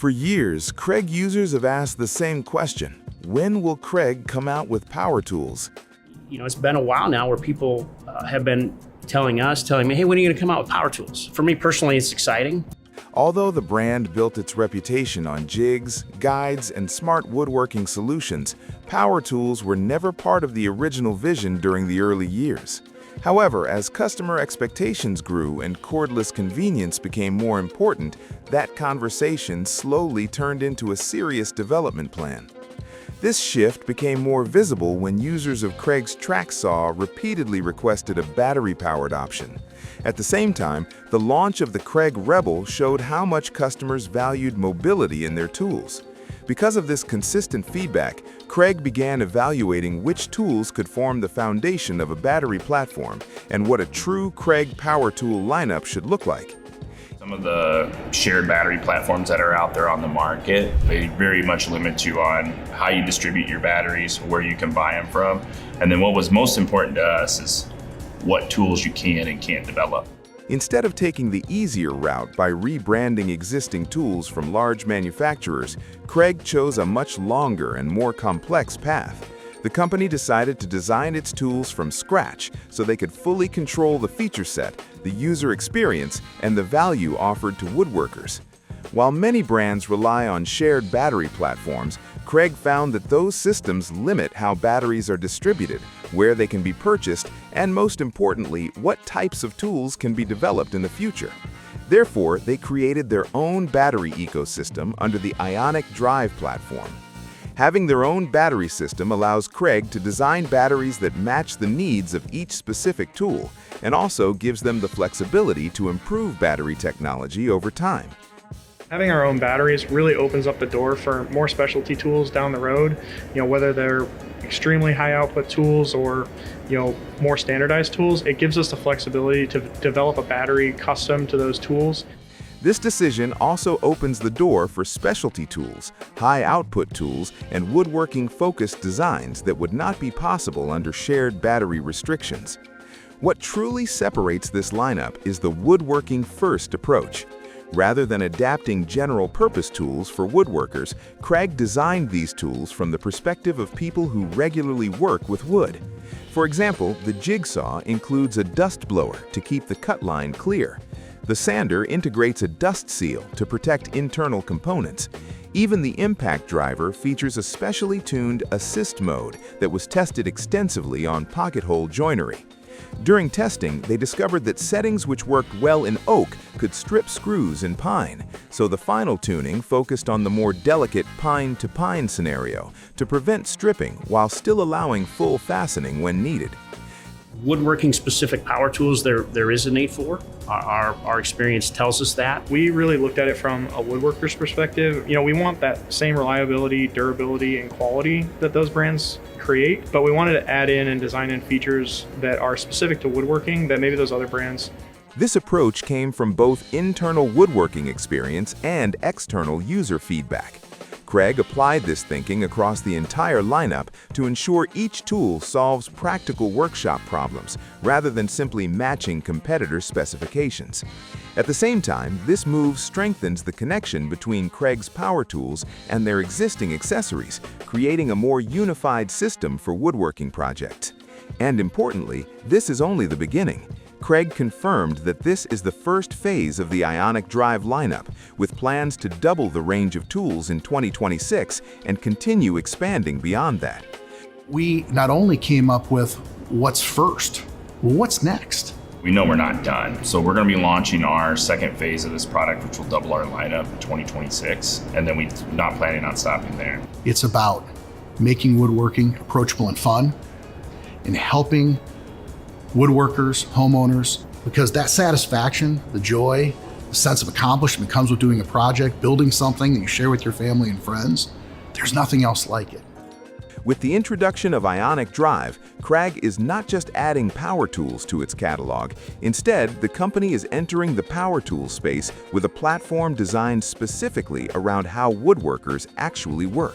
For years, Kreg users have asked the same question. When will Kreg come out with power tools? It's been a while now where people have been telling me, hey, when are you going to come out with power tools? For me personally, it's exciting. Although the brand built its reputation on jigs, guides, and smart woodworking solutions, power tools were never part of the original vision during the early years. However, as customer expectations grew and cordless convenience became more important, that conversation slowly turned into a serious development plan. This shift became more visible when users of Kreg's track saw repeatedly requested a battery-powered option. At the same time, the launch of the Kreg Rebel showed how much customers valued mobility in their tools. Because of this consistent feedback, Kreg began evaluating which tools could form the foundation of a battery platform and what a true Kreg power tool lineup should look like. Some of the shared battery platforms that are out there on the market, they very much limit you on how you distribute your batteries, where you can buy them from. And then what was most important to us is what tools you can and can't develop. Instead of taking the easier route by rebranding existing tools from large manufacturers, Kreg chose a much longer and more complex path. The company decided to design its tools from scratch so they could fully control the feature set, the user experience, and the value offered to woodworkers. While many brands rely on shared battery platforms, Kreg found that those systems limit how batteries are distributed, where they can be purchased, and most importantly, what types of tools can be developed in the future. Therefore, they created their own battery ecosystem under the Ionic Drive platform. Having their own battery system allows Kreg to design batteries that match the needs of each specific tool, and also gives them the flexibility to improve battery technology over time. Having our own batteries really opens up the door for more specialty tools down the road, whether they're extremely high output tools or more standardized tools. It gives us the flexibility to develop a battery custom to those tools. This decision also opens the door for specialty tools, high-output tools, and woodworking-focused designs that would not be possible under shared battery restrictions. What truly separates this lineup is the woodworking-first approach. Rather than adapting general-purpose tools for woodworkers, Kreg designed these tools from the perspective of people who regularly work with wood. For example, the jigsaw includes a dust blower to keep the cut line clear. The sander integrates a dust seal to protect internal components. Even the impact driver features a specially tuned assist mode that was tested extensively on pocket hole joinery. During testing, they discovered that settings which worked well in oak could strip screws in pine, so the final tuning focused on the more delicate pine-to-pine scenario to prevent stripping while still allowing full fastening when needed. Woodworking-specific power tools, there is a need for. Our experience tells us that. We really looked at it from a woodworker's perspective. We want that same reliability, durability, and quality that those brands create, but we wanted to add in and design in features that are specific to woodworking that maybe those other brands. This approach came from both internal woodworking experience and external user feedback. Kreg applied this thinking across the entire lineup to ensure each tool solves practical workshop problems rather than simply matching competitor specifications. At the same time, this move strengthens the connection between Kreg's power tools and their existing accessories, creating a more unified system for woodworking projects. And importantly, this is only the beginning. Kreg confirmed that this is the first phase of the Ionic Drive lineup, with plans to double the range of tools in 2026 and continue expanding beyond that. We not only came up with what's first, well, what's next? We know we're not done, so we're going to be launching our second phase of this product, which will double our lineup in 2026, and then we're not planning on stopping there. It's about making woodworking approachable and fun, and helping woodworkers, homeowners, because that satisfaction, the joy, the sense of accomplishment comes with doing a project, building something that you share with your family and friends. There's nothing else like it. With the introduction of Ionic Drive, Kreg is not just adding power tools to its catalog. Instead, the company is entering the power tool space with a platform designed specifically around how woodworkers actually work.